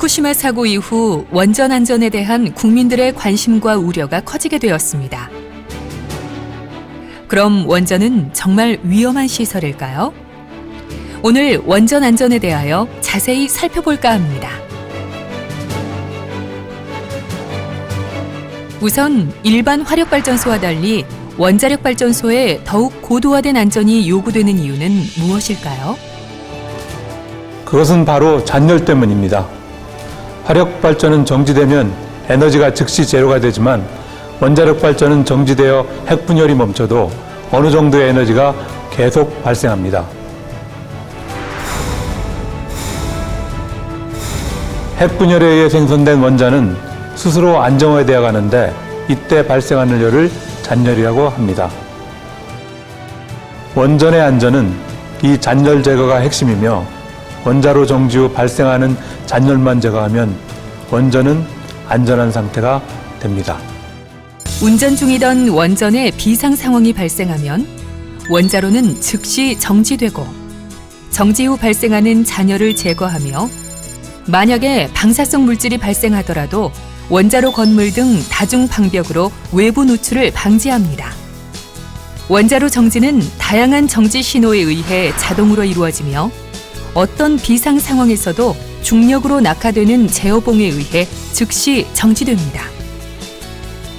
후쿠시마 사고 이후 원전 안전에 대한 국민들의 관심과 우려가 커지게 되었습니다. 그럼 원전은 정말 위험한 시설일까요? 오늘 원전 안전에 대하여 자세히 살펴볼까 합니다. 우선 일반 화력발전소와 달리 원자력발전소에 더욱 고도화된 안전이 요구되는 이유는 무엇일까요? 그것은 바로 잔열 때문입니다. 화력발전은 정지되면 에너지가 즉시 제로가 되지만 원자력발전은 정지되어 핵분열이 멈춰도 어느 정도의 에너지가 계속 발생합니다. 핵분열에 의해 생성된 원자는 스스로 안정화되어 가는데 이때 발생하는 열을 잔열이라고 합니다. 원전의 안전은 이 잔열 제거가 핵심이며 원자로 정지 후 발생하는 잔열만 제거하면 원전은 안전한 상태가 됩니다. 운전 중이던 원전에 비상 상황이 발생하면 원자로는 즉시 정지되고 정지 후 발생하는 잔열을 제거하며 만약에 방사성 물질이 발생하더라도 원자로 건물 등 다중 방벽으로 외부 누출을 방지합니다. 원자로 정지는 다양한 정지 신호에 의해 자동으로 이루어지며 어떤 비상 상황에서도 중력으로 낙하되는 제어봉에 의해 즉시 정지됩니다.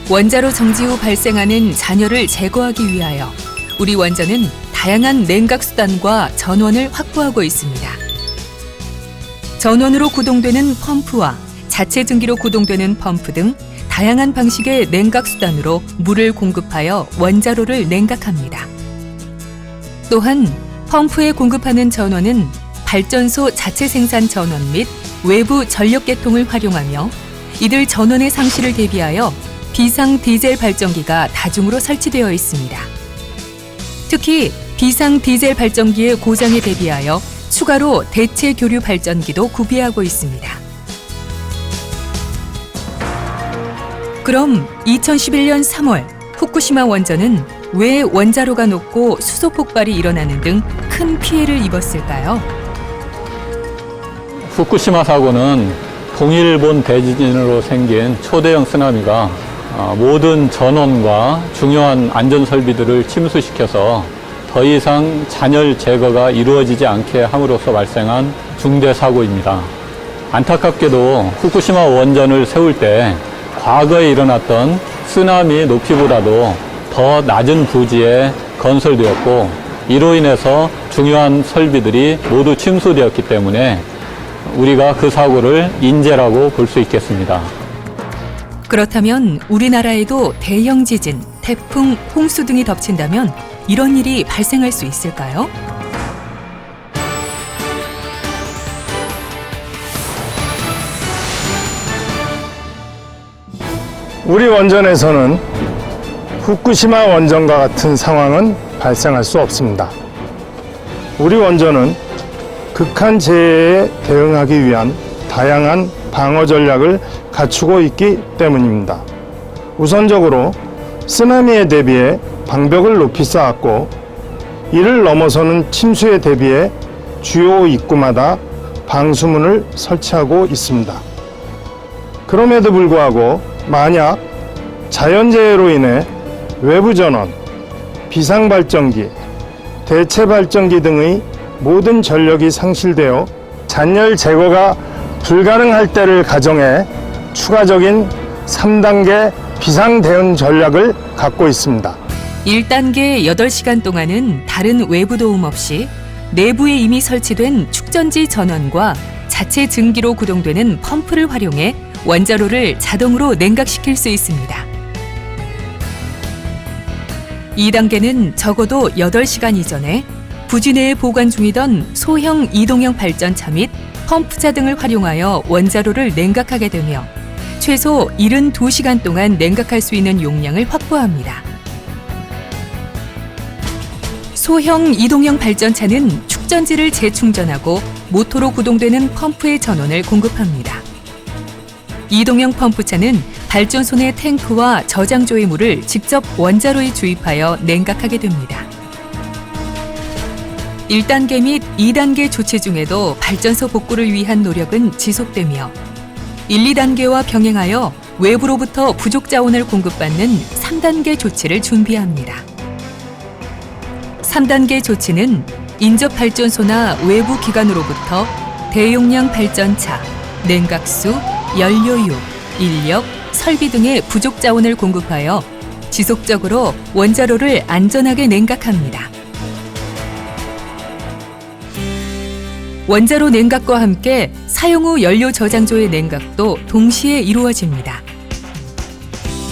원자로 정지 후 발생하는 잔열을 제거하기 위하여 우리 원전은 다양한 냉각 수단과 전원을 확보하고 있습니다. 전원으로 구동되는 펌프와 자체 증기로 구동되는 펌프 등 다양한 방식의 냉각 수단으로 물을 공급하여 원자로를 냉각합니다. 또한 펌프에 공급하는 전원은 발전소 자체 생산 전원 및 외부 전력 계통을 활용하며 이들 전원의 상실을 대비하여 비상 디젤 발전기가 다중으로 설치되어 있습니다. 특히 비상 디젤 발전기의 고장에 대비하여 추가로 대체 교류 발전기도 구비하고 있습니다. 그럼 2011년 3월 후쿠시마 원전은 왜 원자로가 녹고 수소 폭발이 일어나는 등 큰 피해를 입었을까요? 후쿠시마 사고는 동일본 대지진으로 생긴 초대형 쓰나미가 모든 전원과 중요한 안전 설비들을 침수시켜서 더 이상 잔열 제거가 이루어지지 않게 함으로써 발생한 중대 사고입니다. 안타깝게도 후쿠시마 원전을 세울 때 과거에 일어났던 쓰나미 높이보다도 더 낮은 부지에 건설되었고 이로 인해서 중요한 설비들이 모두 침수되었기 때문에 우리가 그 사고를 인재라고 볼 수 있겠습니다. 그렇다면 우리나라에도 대형 지진, 태풍, 홍수 등이 덮친다면 이런 일이 발생할 수 있을까요? 우리 원전에서는 후쿠시마 원전과 같은 상황은 발생할 수 없습니다. 우리 원전은 극한 재해에 대응하기 위한 다양한 방어 전략을 갖추고 있기 때문입니다. 우선적으로 쓰나미에 대비해 방벽을 높이 쌓았고 이를 넘어서는 침수에 대비해 주요 입구마다 방수문을 설치하고 있습니다. 그럼에도 불구하고 만약 자연재해로 인해 외부 전원, 비상발전기, 대체발전기 등의 모든 전력이 상실되어 잔열 제거가 불가능할 때를 가정해 추가적인 3단계 비상대응 전략을 갖고 있습니다. 1단계 8시간 동안은 다른 외부 도움 없이 내부에 이미 설치된 축전지 전원과 자체 증기로 구동되는 펌프를 활용해 원자로를 자동으로 냉각시킬 수 있습니다. 2단계는 적어도 8시간 이전에 부지 내에 보관 중이던 소형 이동형 발전차 및 펌프차 등을 활용하여 원자로를 냉각하게 되며 최소 72시간 동안 냉각할 수 있는 용량을 확보합니다. 소형 이동형 발전차는 축전지를 재충전하고 모터로 구동되는 펌프의 전원을 공급합니다. 이동형 펌프차는 발전소 내 탱크와 저장조의 물을 직접 원자로에 주입하여 냉각하게 됩니다. 1단계 및 2단계 조치 중에도 발전소 복구를 위한 노력은 지속되며 1, 2단계와 병행하여 외부로부터 부족 자원을 공급받는 3단계 조치를 준비합니다. 3단계 조치는 인접 발전소나 외부 기관으로부터 대용량 발전차, 냉각수, 연료유, 인력, 설비 등의 부족 자원을 공급하여 지속적으로 원자로를 안전하게 냉각합니다. 원자로 냉각과 함께 사용 후 연료 저장조의 냉각도 동시에 이루어집니다.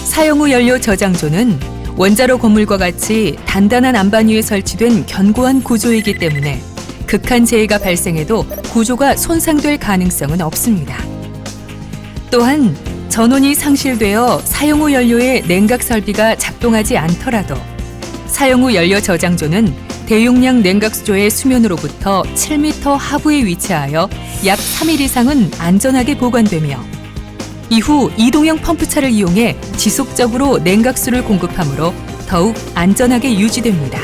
사용 후 연료 저장조는 원자로 건물과 같이 단단한 안반 위에 설치된 견고한 구조이기 때문에 극한 재해가 발생해도 구조가 손상될 가능성은 없습니다. 또한 전원이 상실되어 사용 후 연료의 냉각 설비가 작동하지 않더라도 사용 후 연료 저장조는 대용량 냉각수조의 수면으로부터 7m 하부에 위치하여 약 3일 이상은 안전하게 보관되며 이후 이동형 펌프차를 이용해 지속적으로 냉각수를 공급하므로 더욱 안전하게 유지됩니다.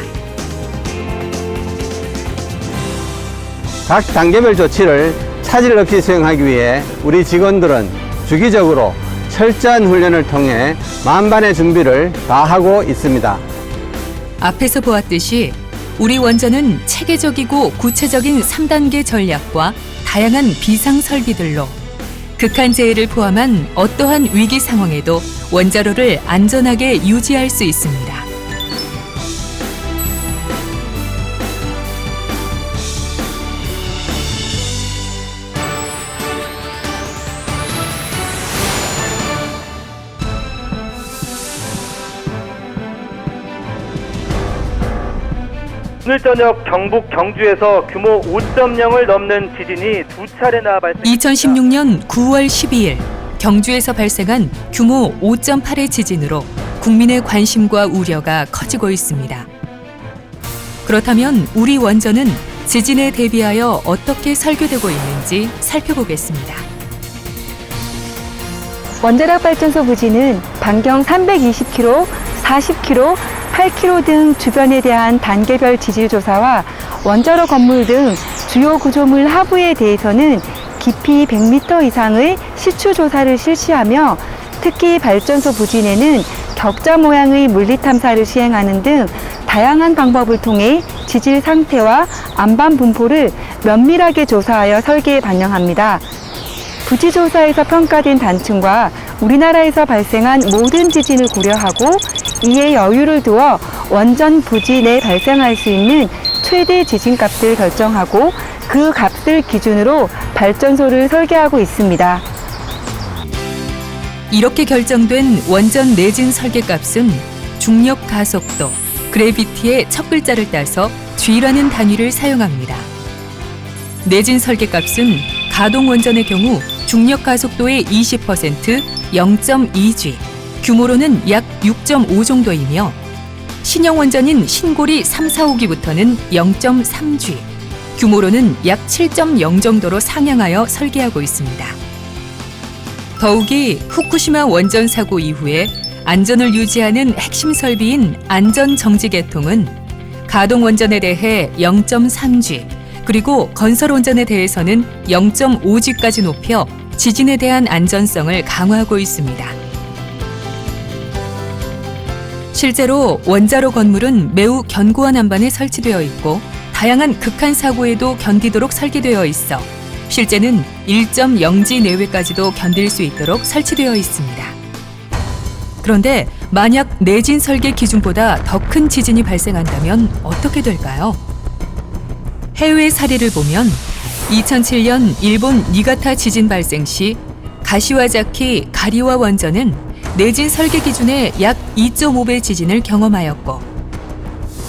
각 단계별 조치를 차질 없이 수행하기 위해 우리 직원들은 주기적으로 철저한 훈련을 통해 만반의 준비를 다하고 있습니다. 앞에서 보았듯이 우리 원전은 체계적이고 구체적인 3단계 전략과 다양한 비상 설비들로 극한 재해를 포함한 어떠한 위기 상황에도 원자로를 안전하게 유지할 수 있습니다. 오늘 저녁 경북 경주에서 규모 5.0을 넘는 지진이 두 차례나 발생했습니다. 2016년 9월 12일 경주에서 발생한 규모 5.8의 지진으로 국민의 관심과 우려가 커지고 있습니다. 그렇다면 우리 원전은 지진에 대비하여 어떻게 설계되고 있는지 살펴보겠습니다. 원자력 발전소 부지는 반경 320km, 40km, 8km 등 주변에 대한 단계별 지질 조사와 원자로 건물 등 주요 구조물 하부에 대해서는 깊이 100m 이상의 시추 조사를 실시하며 특히 발전소 부지 내는 격자 모양의 물리 탐사를 시행하는 등 다양한 방법을 통해 지질 상태와 안반 분포를 면밀하게 조사하여 설계에 반영합니다. 부지 조사에서 평가된 단층과 우리나라에서 발생한 모든 지진을 고려하고 이에 여유를 두어 원전 부지 내 발생할 수 있는 최대 지진값을 결정하고 그 값을 기준으로 발전소를 설계하고 있습니다. 이렇게 결정된 원전 내진 설계값은 중력 가속도, 그래비티의 첫 글자를 따서 G라는 단위를 사용합니다. 내진 설계값은 가동 원전의 경우 중력 가속도의 20%, 0.2G, 규모로는 약 6.5 정도이며 신형 원전인 신고리 3, 4호기부터는 0.3G, 규모로는 약 7.0 정도로 상향하여 설계하고 있습니다. 더욱이 후쿠시마 원전 사고 이후에 안전을 유지하는 핵심 설비인 안전정지계통은 가동 원전에 대해 0.3G, 그리고 건설 원전에 대해서는 0.5G까지 높여 지진에 대한 안전성을 강화하고 있습니다. 실제로 원자로 건물은 매우 견고한 안반에 설치되어 있고 다양한 극한 사고에도 견디도록 설계되어 있어 실제는 1.0G 내외까지도 견딜 수 있도록 설치되어 있습니다. 그런데 만약 내진 설계 기준보다 더 큰 지진이 발생한다면 어떻게 될까요? 해외 사례를 보면 2007년 일본 니가타 지진 발생 시 가시와자키 가리와 원전은 내진 설계 기준의 약 2.5배 지진을 경험하였고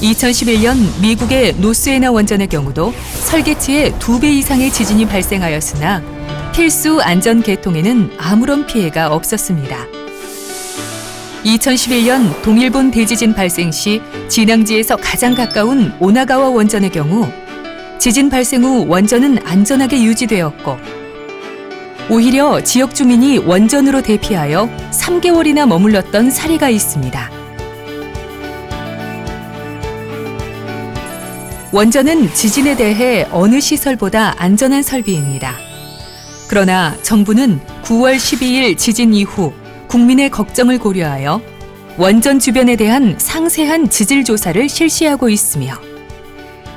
2011년 미국의 노스에나 원전의 경우도 설계치의 2배 이상의 지진이 발생하였으나 필수 안전 계통에는 아무런 피해가 없었습니다. 2011년 동일본 대지진 발생 시 진앙지에서 가장 가까운 오나가와 원전의 경우 지진 발생 후 원전은 안전하게 유지되었고 오히려 지역 주민이 원전으로 대피하여 3개월이나 머물렀던 사례가 있습니다. 원전은 지진에 대해 어느 시설보다 안전한 설비입니다. 그러나 정부는 9월 12일 지진 이후 국민의 걱정을 고려하여 원전 주변에 대한 상세한 지질 조사를 실시하고 있으며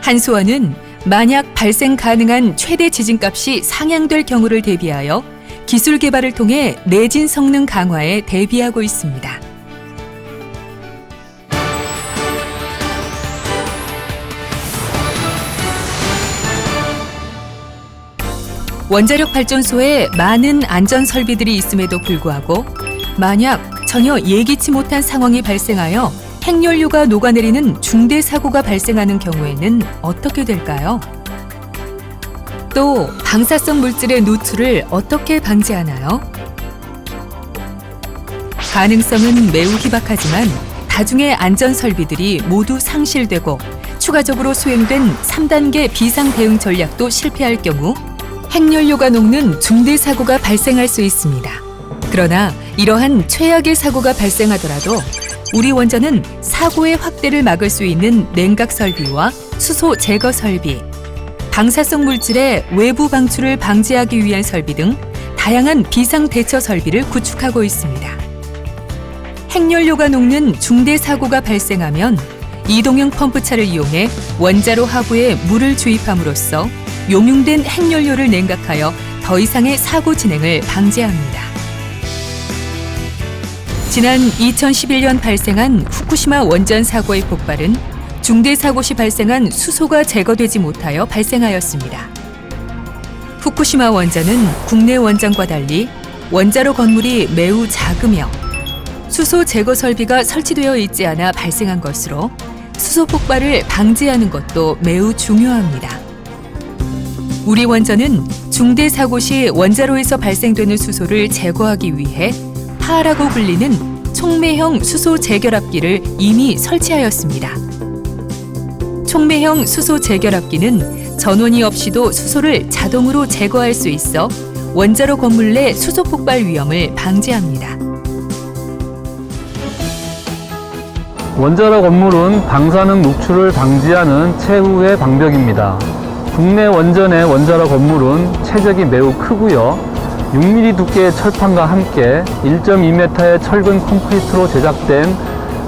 한수원은 만약 발생 가능한 최대 지진값이 상향될 경우를 대비하여 기술 개발을 통해 내진 성능 강화에 대비하고 있습니다. 원자력 발전소에 많은 안전 설비들이 있음에도 불구하고 만약 전혀 예기치 못한 상황이 발생하여 핵연료가 녹아내리는 중대 사고가 발생하는 경우에는 어떻게 될까요? 또 방사성 물질의 노출을 어떻게 방지하나요? 가능성은 매우 희박하지만 다중의 안전 설비들이 모두 상실되고 추가적으로 수행된 3단계 비상 대응 전략도 실패할 경우 핵연료가 녹는 중대 사고가 발생할 수 있습니다. 그러나 이러한 최악의 사고가 발생하더라도 우리 원전은 사고의 확대를 막을 수 있는 냉각 설비와 수소 제거 설비, 방사성 물질의 외부 방출을 방지하기 위한 설비 등 다양한 비상 대처 설비를 구축하고 있습니다. 핵연료가 녹는 중대 사고가 발생하면 이동형 펌프차를 이용해 원자로 하부에 물을 주입함으로써 용융된 핵연료를 냉각하여 더 이상의 사고 진행을 방지합니다. 지난 2011년 발생한 후쿠시마 원전 사고의 폭발은 중대 사고 시 발생한 수소가 제거되지 못하여 발생하였습니다. 후쿠시마 원전은 국내 원전과 달리 원자로 건물이 매우 작으며 수소 제거 설비가 설치되어 있지 않아 발생한 것으로 수소 폭발을 방지하는 것도 매우 중요합니다. 우리 원전은 중대 사고 시 원자로에서 발생되는 수소를 제거하기 위해 파라고 불리는 촉매형 수소 재결합기를 이미 설치하였습니다. 촉매형 수소 재결합기는 전원이 없이도 수소를 자동으로 제거할 수 있어 원자로 건물 내 수소 폭발 위험을 방지합니다. 원자로 건물은 방사능 노출을 방지하는 최후의 방벽입니다. 국내 원전의 원자로 건물은 체적이 매우 크고요. 6mm 두께의 철판과 함께 1.2m의 철근 콘크리트로 제작된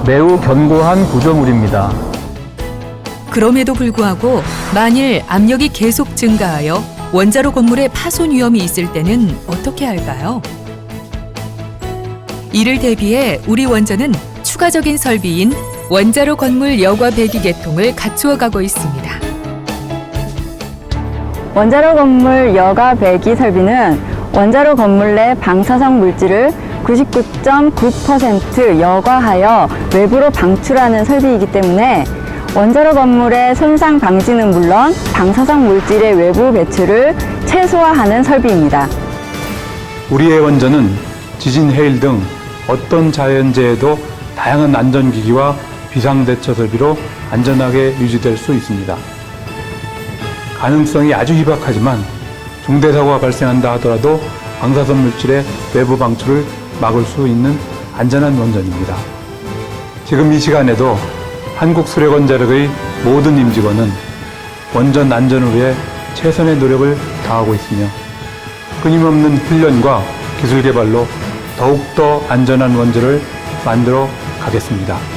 매우 견고한 구조물입니다. 그럼에도 불구하고 만일 압력이 계속 증가하여 원자로 건물에 파손 위험이 있을 때는 어떻게 할까요? 이를 대비해 우리 원전은 추가적인 설비인 원자로 건물 여과 배기 계통을 갖추어 가고 있습니다. 원자로 건물 여가 배기 설비는 원자로 건물 내 방사성 물질을 99.9% 여과하여 외부로 방출하는 설비이기 때문에 원자로 건물의 손상 방지는 물론 방사성 물질의 외부 배출을 최소화하는 설비입니다. 우리의 원전은 지진, 해일 등 어떤 자연재해도 다양한 안전기기와 비상대처 설비로 안전하게 유지될 수 있습니다. 가능성이 아주 희박하지만 중대사고가 발생한다 하더라도 방사성 물질의 외부 방출을 막을 수 있는 안전한 원전입니다. 지금 이 시간에도 한국수력원자력의 모든 임직원은 원전 안전을 위해 최선의 노력을 다하고 있으며 끊임없는 훈련과 기술 개발로 더욱더 안전한 원전을 만들어 가겠습니다.